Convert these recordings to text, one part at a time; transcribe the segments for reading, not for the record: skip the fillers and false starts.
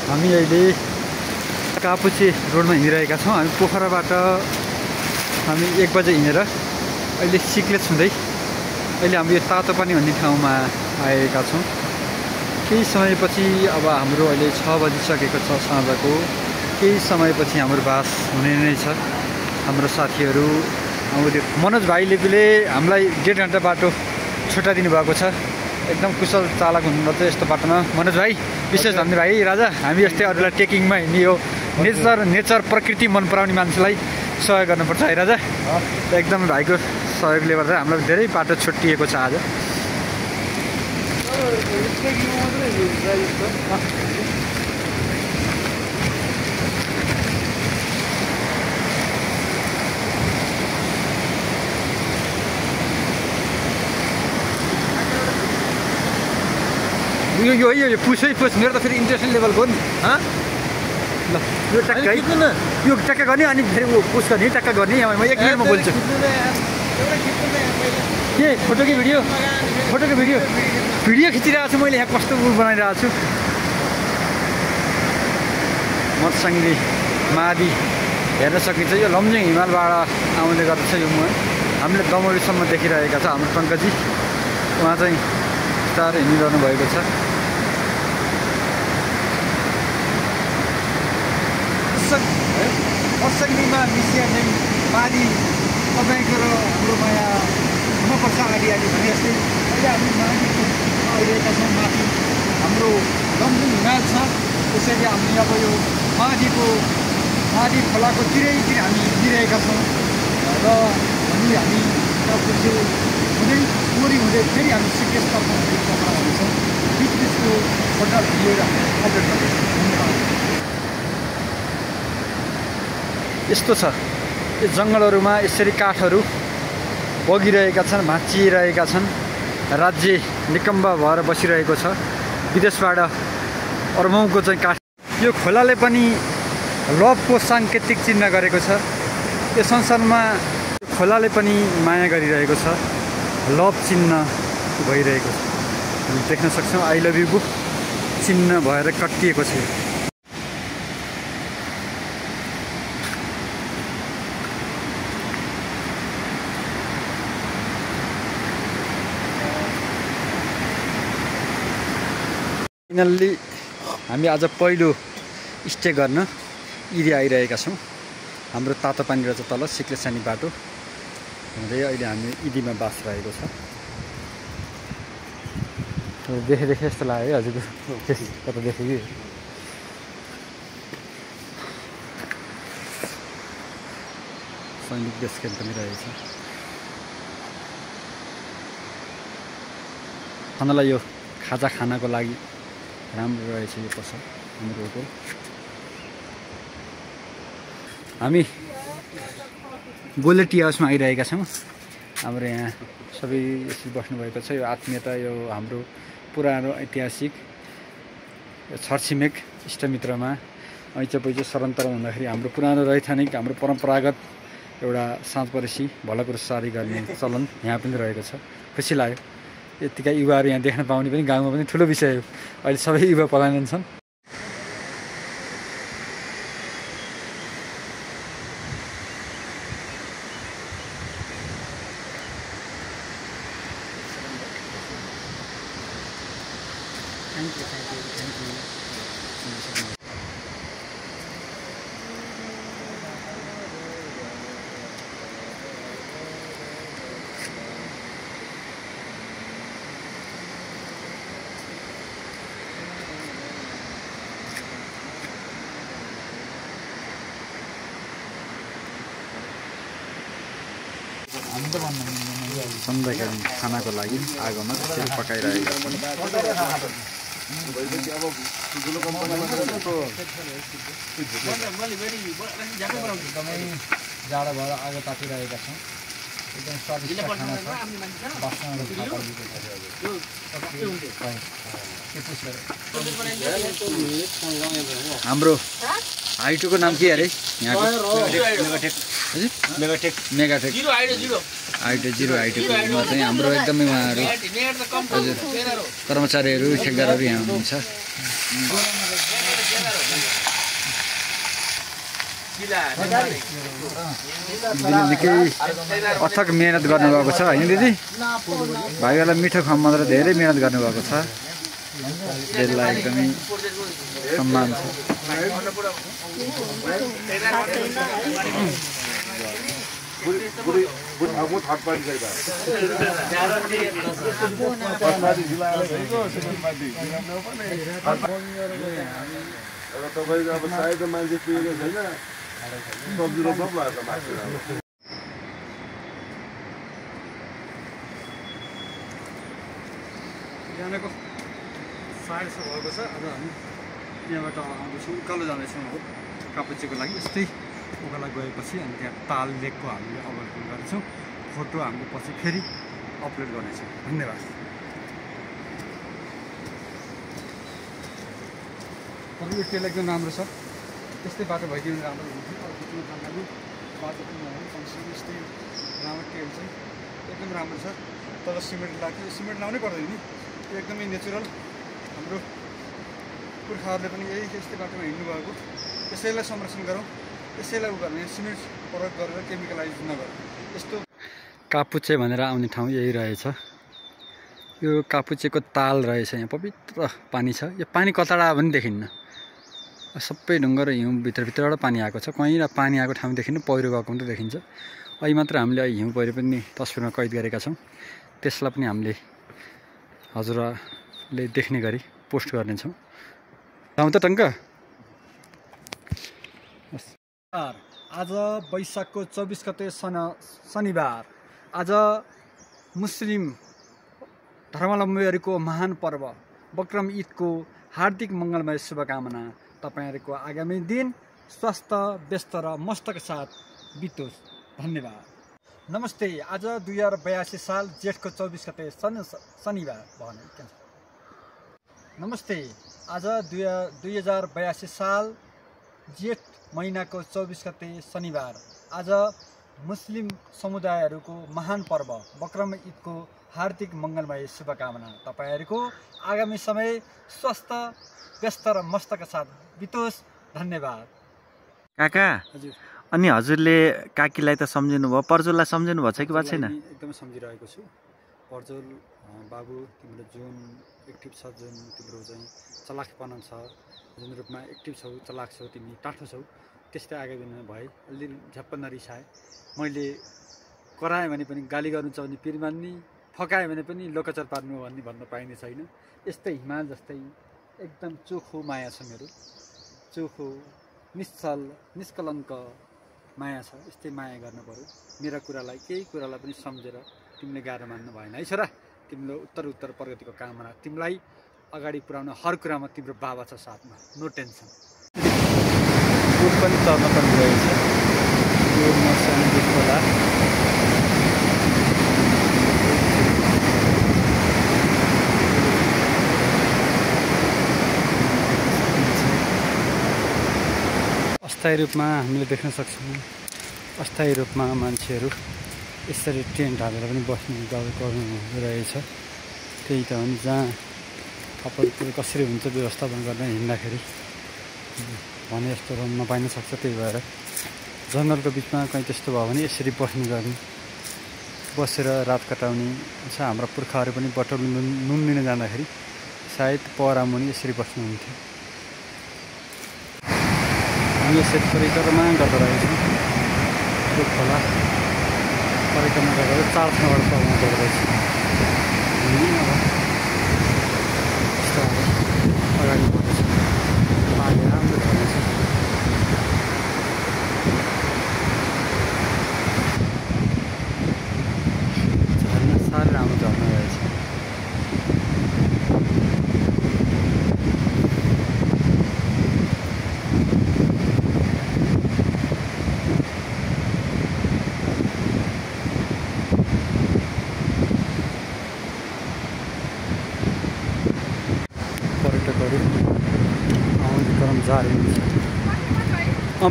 हामी अहिले कापुचे रोडमा हिँडिरहेका छौँ। हामी पोखराबाट हामी 1 बजे हिँडेर अहिले सिक्लेस हुँदै अहिले हामी यो तातोपानी भन्ने ठाउँमा आएका छौँ। केही समयपछि अब हाम्रो अहिले 6 बजिसकेको छ साँझको। केही समयपछि हाम्रो बास हुने नै छ। हाम्रो साथीहरू आउँदै मनोज भाइले हामीलाई 1.5 घन्टा बाटो छुट्याइदिनु भएको छ। एकदम कुशल चालक हुनुहुन्छ यस्तो बाटोमा मनोज भाइ। विशेष धन्यवाद भाइ राजा। हामी यस्तै अरूलाई ट्रेकिङमा हिँड्ने यो नेचर प्रकृति मन पराउने मान्छेलाई सहयोग गर्नुपर्छ है राजा। एकदम भाइको सहयोगले गर्दा हामीलाई धेरै बाटो छुट्टिएको छ आज। यो पुस मेरो त फेरि इन्टरेस्ट लेभलको नि ल यो टक्का यो टक्का गर्ने अनि फेरि पुस गर्ने टक्का गर्ने। यहाँ म 1 मिनटमा बोल्छु। के फोटो कि भिडियो? फोटोको भिडियो खिचिरहेको छु मैले। यहाँ कस्तो बनाइरहेको छु। मत्सङ्गी मादी हेर्न सकिन्छ। यो लमजुङ हिमालबाट आउने गर्दछ। यो हामीले दमौलीसम्म देखिरहेका छ। हाम्रो टङ्कजी उहाँ चाहिँ स्टार हिँडिरहनु भएको छ। मत्सङ्गीमा मिसिया नै मादी तपाईँको र हाम्रो माया हुनपर्छ आदि भने जस्तै अहिले हामी माथि आइरहेका छौँ। माथि हाम्रो लमजुङ हिमाल छ। त्यसैले हामी अब यो माथि खोलाको तिरैतिर हामी हिँडिरहेका छौँ र हामी कापुचे हुँदै कोरी हुँदै फेरि हामी सिक्किमतर्फ पोखरा हुनेछौँ। बिचबिचको होटल लिएर हामी अपडेट गर्दैछौँ। धन्यवाद। यस्तो छ यो जङ्गलहरूमा यसरी काठहरू बगिरहेका छन्, भाँचिरहेका छन्। राज्य निकम्ब भएर बसिरहेको छ। विदेशबाट अर्बौँको चाहिँ काठ। यो खोलाले पनि लभको साङ्केतिक चिन्ह गरेको छ। यो संसारमा खोलाले पनि माया गरिरहेको छ। लभ चिन्ह भइरहेको छ। हामी देख्न सक्छौँ। आई लभ युको चिन्ह भएर कटिएको छ। फाइनल्ली हामी आज पहिलो स्टे गर्न इदी आइरहेका छौँ। हाम्रो तातोपानी रहेछ तल सिक्लेसानी बाटो हुँदै अहिले हामी इदीमा बास रहेको छ। देखे यस्तो लाग्यो हजुरको कता देखेँ कि सैनिक बेस क्याम्प पनि रहेछ। खानालाई यो खाजा खानको लागि राम्रो रहेछ यो पसल हाम्रो होटल। हामी गोले टी हाउसमा आइरहेका छौँ। हाम्रो यहाँ सबै यसरी बस्नुभएको छ। यो आत्मीयता यो हाम्रो पुरानो ऐतिहासिक छरछिमेक इष्टमित्रमा ऐचोपैचो सरन्तरण हुँदाखेरि हाम्रो पुरानो रैथानिक हाम्रो परम्परागत एउटा साँझ परेसी भलाकुसारी गर्ने चलन यहाँ पनि रहेको छ। खुसी लाग्यो। यतिका युवाहरू यहाँ देख्न पाउने पनि गाउँमा पनि ठुलो विषय हो। अहिले सबै युवा पलायन छन्। संध्याकालीन खानाको लागि आगोमा त्यसरी पकाइरहेका छन्। एकदमै जाडो भएर आगो तापिरहेका छौँ। एकदम स्वादिष्ट खाना छ। हाम्रो हाइटोको नाम के अरे यहाँको? मेगाटेक हाइटो जिरो हाइटोमा चाहिँ हाम्रो एकदमै उहाँहरू हजुर कर्मचारीहरू ठेकदारहरू यहाँ हुनुहुन्छ। निकै अथक मेहनत गर्नुभएको छ होइन दिदी? भाइहरूलाई मिठो खुवाउन मात्र धेरै मेहनत गर्नुभएको छ। दिदीलाई एकदमै सम्मान छ। तपाईँको अब सायद मान्छे पिएको छैन सब्जी रोप्नु भएको छ माथि। बिहानको 6:30 भएको छ। अब हामी यहाँबाट आउँदैछौँ, उकालो जाँदैछौँ अब कापुचीको लागि। यस्तै उकालो गएपछि अनि त्यहाँ ताल लेकको हामीले अवलोकन गर्नेछौँ। फोटो हामीले पछि फेरि अपलोड गर्नेछौँ। धन्यवाद। यो टेल एकदम राम्रो छ। त्यस्तै बाटो भइदिनु राम्रो हुन्थ्यो। अब बुझ्नु जाँदाखेरि बाटो पनि नभए कमसेकम यस्तै राम्रो टेल चाहिँ एकदम राम्रो छ। तर सिमेन्ट लाग्यो, सिमेन्ट लाउनै पर्दैन नि, एकदमै नेचुरल। हाम्रो पुर्खाहरूले पनि यस्तै बाटोमा हिँड्नुभएको। यसैलाई संरक्षण गरौँ, यसैलाई गर्ने, सिमेन्ट प्रयोग गरेर केमिकलाइज नगरौँ। यस्तो कापुचे भनेर आउने ठाउँ यही रहेछ। यो कापुचेको ताल रहेछ। यहाँ पवित्र पानी छ। यो पानी कताडा पनि देखिन्न, सबै ढुङ्गा र हिउँ भित्रबाट पानी आएको छ। कहीँ पानी आएको ठाउँ देखिन्न, पहिरो गएको पनि त देखिन्छ। अहिले मात्र हामीले हिउँ पहिरो पनि तस्बिरमा कैद गरेका छौँ। त्यसलाई पनि हामीले हजुरले देख्ने गरी पोस्ट गर्नेछौँ। जाउँ त टङ्क। आज वैशाखको 24 गते शनिबार। आज मुस्लिम धर्मावलम्बीहरूको महान पर्व बकरम ईदको हार्दिक मङ्गलमय शुभकामना। तपाईँहरूको आगामी दिन स्वस्थ, व्यस्त र मस्तका साथ बितोस्। धन्यवाद। नमस्ते। आज 2082 साल जेठको 24 गते शनिबार भने। नमस्ते। आज 2082 साल जेठ महिनाको 24 गते शनिबार। आज मुस्लिम समुदायहरूको महान पर्व बकरम ईदको हार्दिक मङ्गलमय शुभकामना। तपाईँहरूको आगामी समय स्वस्थ, व्यस्त र मस्तका साथ बितोस्। धन्यवाद। काका, हजुर। अनि हजुरले काकीलाई त सम्झिनु भयो, पर्जुललाई सम्झिनु भएको छ कि भएको छैन? एकदमै सम्झिरहेको छु। पर्जुल बाबु, तिम्रो जुन एक्टिभ छ, जुन तिम्रो चाहिँ चलाखपना छ, जुन रूपमा एक्टिभ छौ, चलाक छौ, तिमी टाठो छौ, त्यस्तै आगामी दिनमा भए अलि झ्याप्प नरिसाए। मैले कराएँ भने पनि गाली गर्नु छ भने पिर मान्ने, फकाएँ भने पनि लोकचर पार्नु भन्ने भन्न पाइने छैन। यस्तै हिमाल जस्तै एकदम चोखो माया छ मेरो। चोखो, निश्चल, निष्कलङ्क माया छ। यस्तै माया गर्नु पऱ्यो। मेरा कुरालाई, केही कुरालाई पनि सम्झेर तिमीले गाह्रो मान्नु भएन है छोरा। तिम्रो उत्तर प्रगतिको कामना, तिमीलाई अगाडि पुर्याउन हर कुरामा तिम्रो बाबा छ साथमा। No tension. दुध पनि चर्न पनि रहेछ। यो मसान दुध खोला। अस्थायी रूपमा हामीले देख्न सक्छौँ। अस्थायी रूपमा मान्छेहरू यसरी टेन्ट हालेर पनि बस्ने गर्नु रहेछ। त्यही त हो नि, जहाँ तपाईँको कसरी हुन्छ व्यवस्थापन गर्न हिँड्दाखेरि भने यस्तो रहन नपाइन सक्छ। त्यही भएर जङ्गलको बिचमा कहीँ त्यस्तो भयो भने यसरी बस्ने गर्ने, बसेर रात कटाउने छ। हाम्रा पुर्खाहरू पनि बटुल नुन लिन जाँदाखेरि सायद पहरामुनि यसरी बस्नुहुन्थ्यो। हामी यसरी परिक्रमा गर्दो रहेछौँ। त्यो खोला परिक्रमा गरेर 4 ठाउँबाट पाउनु रहेछ। अगाडि बढ्दैछ, पानी राम्रो रहेछ। झर्ना साह्रै राम्रो झर्ना रहेछ। पर्यटकहरू आउने क्रम जारी हुन्छ।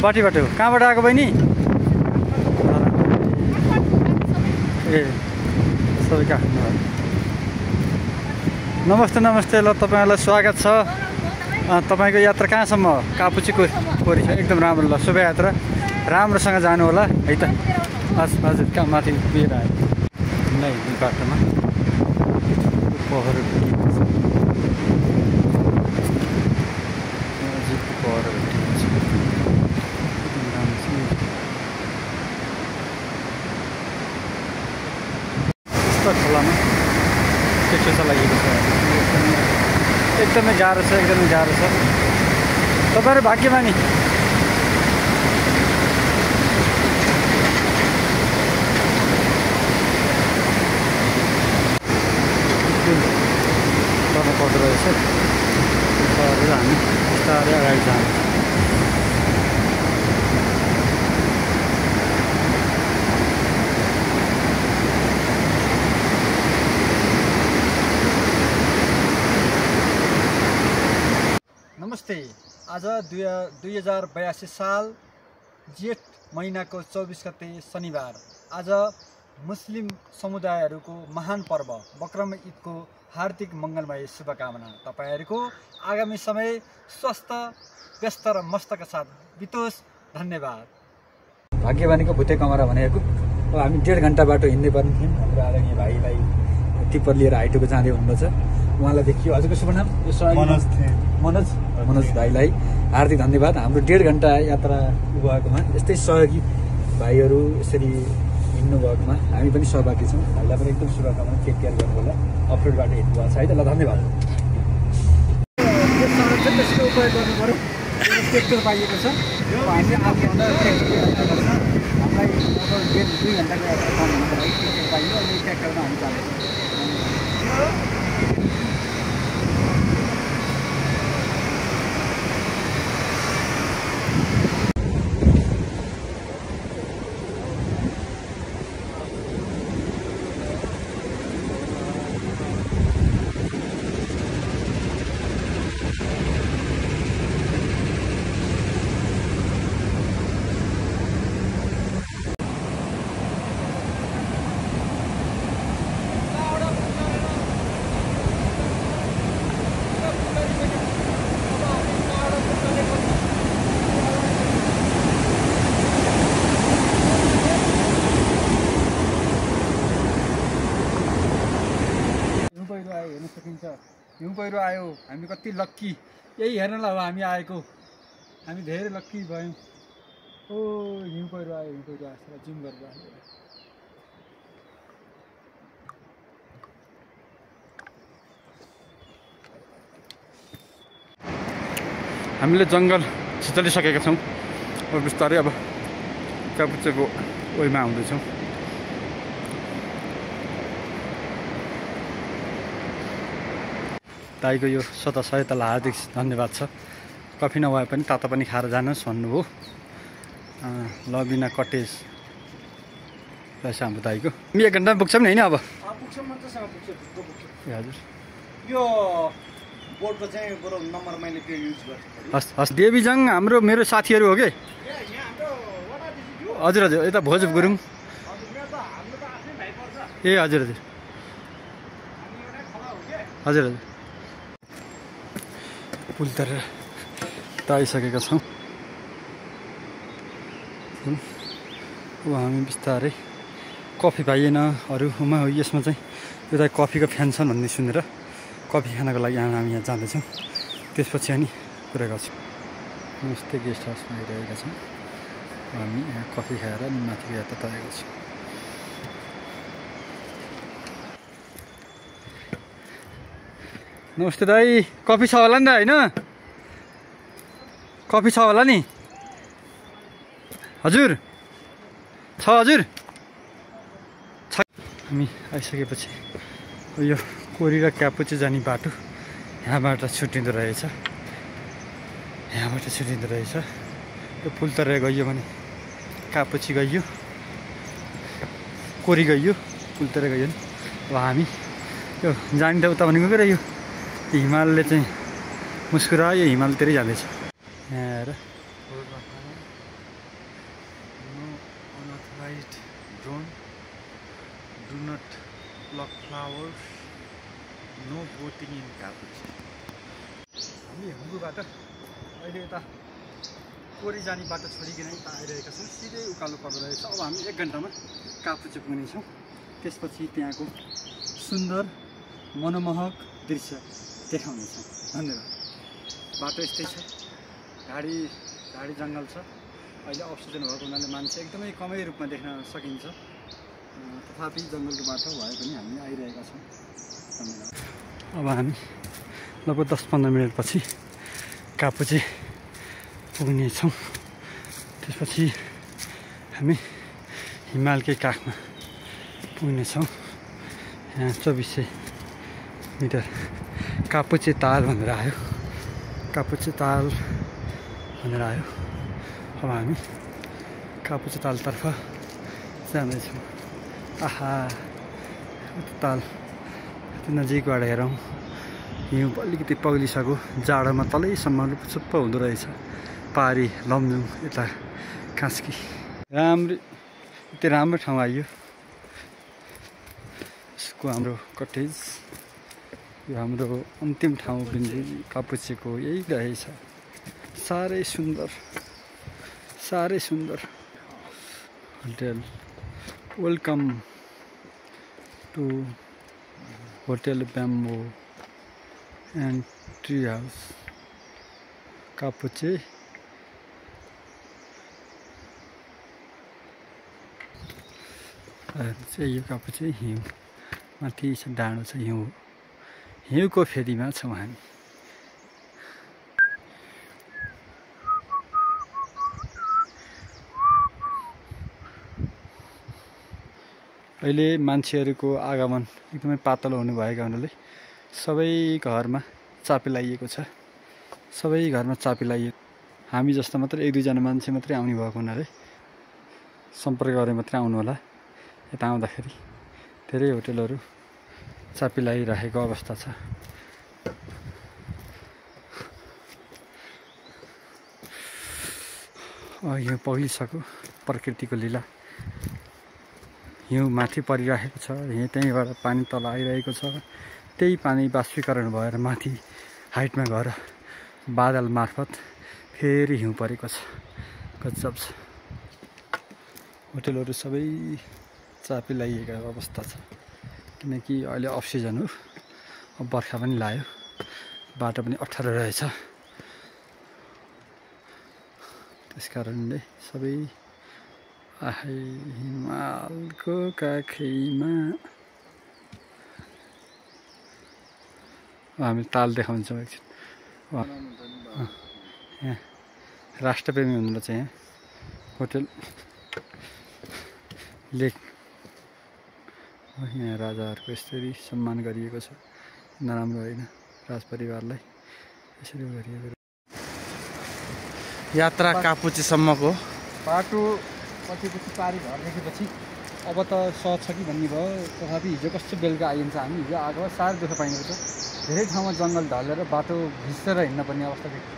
बाटीबाट हो। कहाँबाट आएको बहिनी? ए सबै काठमाडौँ। नमस्ते नमस्ते। ल, तपाईँहरूलाई स्वागत छ। तपाईँको यात्रा कहाँसम्म कापुची कोरी छ एकदम राम्रो ल शोभायात्रा राम्रोसँग जानु होला है त हजुर कहाँ माथि पुगेर आयो नै बाटोमा पहरो खोलामा टेक्सो लागेको छ एकदमै गाह्रो छ तपाईँहरू भाग्यमानी गर्नु पर्दो रहेछ हामी बिस्तारै अगाडि जान्छ नमस्ते आज 2082 साल जेठ महिनाको 24 गते शनिबार आज मुस्लिम समुदायहरूको महान पर्व बकरम ईदको हार्दिक मङ्गलमय शुभकामना तपाईहरूको आगामी समय स्वस्थ व्यस्त र मस्तका साथ बितोस् धन्यवाद भाग्यवानीको भुते कमरा भनेको हामी 1.5 घण्टा बाटो हिँड्नै पर्ने थियो हाम्रो आदरणीय भाइलाई टिप्पर लिएर हाइटुको जाँदै हुनुहुन्छ उहाँलाई देखियो हजुरको शुभ नाम मनोज भाइलाई हार्दिक धन्यवाद हाम्रो 1.5 घण्टा यात्रा भएकोमा यस्तै सहयोगी भाइहरू यसरी हिँड्नु भएकोमा हामी पनि सहभागी छौँ हामीलाई पनि एकदम शुभकामना टेक केयर गर्नु होला अप्रोडबाट हिँड्नु भएको छ है त ल धन्यवाद त्यसको उपयोग गर्नु पऱ्यो ट्र्याक्टर पाइएको छ हामी आफूभन्दा हामीलाई अब 2 घण्टाको यात्रा कम हुन्छ है ट्र्याक्टर पाइयो अनि ट्र्याक्टरमा हामी जाँदैछौँ हिउँ पहिरो आयो हामी कति लक्की यही हेर्नलाई हो हामी आएको हामी धेरै लक्की भयौँ ओ हिउँ पहिरो आयो जुम गरेर आयो हामीले जङ्गल छिचलिसकेका छौँ अब बिस्तारै अब कापुचेको ओइमा आउँदैछौँ दाइको यो स्वतः सहायतालाई हार्दिक धन्यवाद छ कफी नभए पनि तातो पनि खाएर जानुहोस् भन्नुभयो लबिना कटेज रहेछ हाम्रो दाइको 1 घण्टामा पुग्छौँ नि होइन अब हजुर यो बोर्डको चाहिँ बरु नम्बर मैले त्यो युज गर्छु हस् देवीजङ हाम्रो मेरो साथीहरू हो कि हजुर यता भोज गुरुङ ए हजुर पुल तरेर त आइसकेका छौँ अब हामी बिस्तारै कफी पाइएन अरूमा हो यसमा चाहिँ एउटा कफीको फ्यान छन् भन्ने सुनेर कफी खानको लागि हामी यहाँ जाँदैछौँ त्यसपछि अनि कुरा गर्छौँ नमस्ते गेस्ट हाउसमा आइरहेका छौँ हामी यहाँ कफी खाएर अनि माथिको यात्रा तरेको छौँ नमस्ते दाइ कफी छ होला नि त होइन कफी छ होला नि हजुर छ हजुर हामी आइसकेपछि यो कोरी र क्यापुची जाने बाटो यहाँबाट छुट्टिँदो रहेछ यो पुल तरेर गइयो भने कापुची गइयो कोरी गइयो पुल तरेर गइयो नि अब हामी यो जाने त उता भनेको क्या यो हिमालले चाहिँ मुस्कुरायो हिमालतिरै जाँदैछ यहाँ हेर unauthorised drone do not pluck flowers no boating in Kapuche हामी हुम्बुबाट अहिले यता कोरी जाने बाटो छोडिकन यता आइरहेका छौँ। सिधै उकालो पर्दो रहेछ। अब हामी 1 घन्टामा कापुचे पुग्नेछौँ। त्यसपछि त्यहाँको सुन्दर मनमोहक दृश्य देखाउनेछौँ। धन्यवाद। बाटो यस्तै छ, झाडी जङ्गल छ। अहिले अक्सिजन भएको हुनाले मान्छे एकदमै कमै रूपमा देख्न सकिन्छ। तथापि जङ्गलको बाटो भए पनि हामी आइरहेका छौँ। धन्यवाद। अब हामी लगभग 10-15 मिनटपछि कापुचे पुग्नेछौँ। त्यसपछि हामी हिमालकै काखमा पुग्नेछौँ। यहाँ 2400 मिटर कापुचे ताल भनेर आयो। कापुचे ताल भनेर आयो। अब हामी कापुचे तालतर्फ जाँदैछौँ। आहा, ताल नजिकबाट हेरौँ। हिउँ अलिकति पग्लिसक्यो। जाडोमा तलैसम्म लुपचुप्प हुँदो रहेछ। पारी लमजुङ यता कास्की यति राम्रो ठाउँ आइयो। यसको हाम्रो कटेज, यो हाम्रो अन्तिम ठाउँ बिन्दु कापुचेको यही रहेछ। साह्रै सुन्दर, साह्रै सुन्दर hotel. Welcome to hotel bamboo and tree house Kapuche. चाहिँ यो कापुचे हिउँ माथि छ, डाँडो छ, हिउँको फेदीमा छौँ हामी। अहिले मान्छेहरूको आगमन एकदमै पातलो हुनुभएको हुनाले सबै घरमा चापी लगाइएको छ। सबै घरमा चापी लगाइएको। हामी जस्तो मात्रै 1-2 जना मान्छे मात्रै आउने भएको हुनाले सम्पर्क गरे मात्रै आउनु होला। यता आउँदाखेरि धेरै होटलहरू चापी लगाइरहेको अवस्था छ। हिउँ पग्लिसक्यो। प्रकृतिको लीला। हिउँ माथि परिरहेको छ। त्यहीँबाट पानी तल आइरहेको छ। त्यही पानी बाष्पीकरण भएर माथि हाइटमा गएर बादल मार्फत फेरि हिउँ परेको छ। गजब छ। होटलहरू सबै चापी लगाइएको अवस्था छ, किनकि अहिले अफ सिजन हो। अब बर्खा पनि लाग्यो, बाटो पनि अप्ठ्यारो रहेछ। त्यस कारणले सबै हिमालको काखैमा। हामी ताल देखाउँछौँ एकछिन। यहाँ राष्ट्रप्रेमी हुनुहुन्छ। यहाँ होटल लेक। यहाँ राजाहरूको यसरी सम्मान गरिएको छ। नराम्रो होइन, राजपरिवारलाई यसरी गरिएको। यात्रा कापुचेसम्मको बाटो पछि पारी घर देखेपछि अब त सहज छ कि भन्ने भयो। तथापि हिजो कस्तो बेलुका आइन्छ। हामी हिजो आएको साह्रै दुःख पाइरहेको छ। धेरै ठाउँमा जङ्गल ढलेर बाटो भिसेर हिँड्न पर्ने अवस्था देखियो।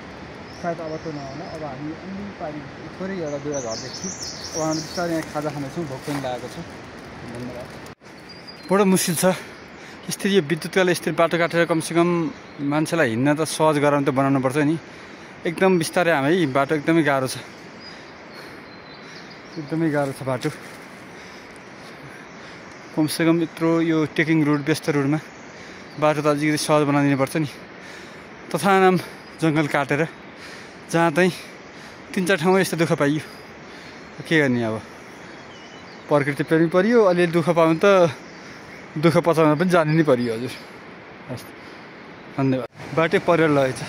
सायद अब त नहोला। अब हामी अलि पारी थोरै एउटा 2 घर देख्छौँ। अब हामी बिस्तारै यहाँ खाजा खाँदैछौँ। भोक पनि लागेको छ। धन्यवाद। बडो मुस्किल छ। यसरी यो विद्युतकाले यसरी बाटो काटेर कमसेकम मान्छेलाई हिँड्न त सहज गराउन त बनाउनु पर्छ नि। एकदम बिस्तारै हामी बाटो एकदमै गाह्रो छ। एकदमै गाह्रो छ बाटो। कमसेकम यत्रो यो टेकिङ रोड, व्यस्त रोडमा बाटो त अलिकति सहज बनाइदिनु पर्छ नि। तथानाम जङ्गल काटेर जहाँ चाहिँ 3-4 ठाउँमा यस्तो दुःख पाइयो। के गर्ने अब, प्रकृति प्रेमी परियो। अलिअलि दुःख पाउनु त दुःख पचाउन पनि जानु नै परियो। हजुर, हस्, धन्यवाद। बाटो परेर लगेछ।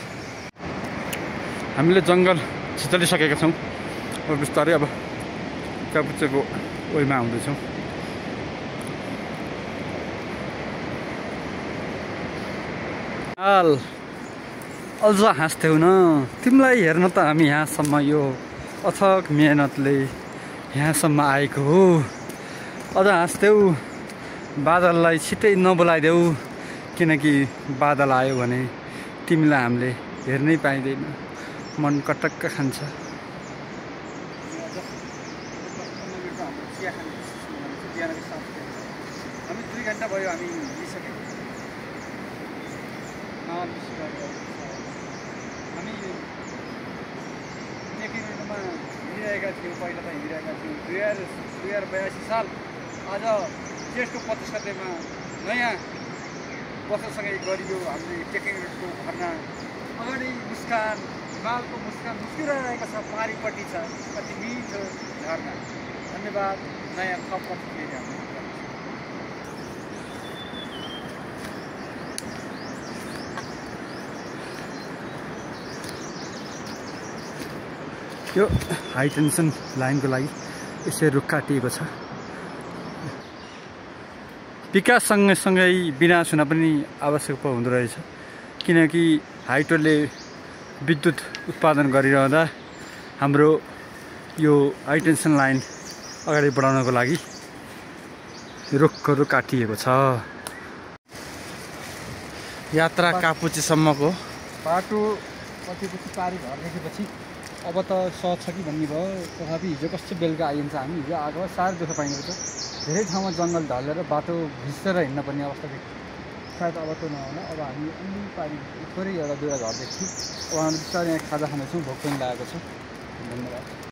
हामीले जङ्गल छिचलिसकेका छौँ। अब बिस्तारै अब कापुचेको ओइमा आउँदैछौँ। अझ हाँस्थ्यौ न। तिमीलाई हेर्न त हामी यहाँसम्म यो अथक मेहनतले यहाँसम्म आएको हो। अझ हाँस्थ्यौ। बादललाई छिट्टै नबोलाइदेऊ, किनकि बादल आयो भने तिमीलाई हामीले हेर्नै पाइँदैन। मन कटक्क खान्छ। हामी 2 घन्टा भयो हामी हिँडिसक्यौँ। हिँडिरहेका थियौँ, पहिला त हिँडिरहेका थियौँ। 2082 साल आज जेठको 25 गतेमा नयाँ वर्षसँगै गरियो हामीले टेकिङ रोडको भर्ना। अगाडि मुस्कान, हिमालको मुस्कान मुस्किरहेको छ, पारिपट्टि छ, कति मिठो झरना। धन्यवाद। नयाँ थप प्रतिक्रिया हाम्रो यो हाई टेन्सन लाइनको लागि यसै रुख काटिएको छ। विकास सँगसँगै विनाश हुन पनि आवश्यक पो हुँदो रहेछ, किनकि हाइड्रोले विद्युत उत्पादन गरिरहँदा हाम्रो यो हाई टेन्सन लाइन अगाडि बढाउनको लागि रुखहरू काटिएको छ। यात्रा कापुचीसम्मको बाटो कतिपछि पारी घर देखेपछि अब त सहज छ कि भन्ने भयो। तथापि हिजो कस्तो बेलुका आइन्छ, हामी हिजो आएको साह्रै दुःख पाइएको छ। धेरै ठाउँमा जङ्गल ढलेर बाटो भिजेर हिँड्न पर्ने अवस्था थियो। सायद अब त नहोला। अब हामी अलि पारी थोरै एउटा दुईवटा घर देख्छौँ। अब हामी बिस्तारै यहाँ खाजा खाँदैछौँ, भोक पनि लागेको छ। धन्यवाद।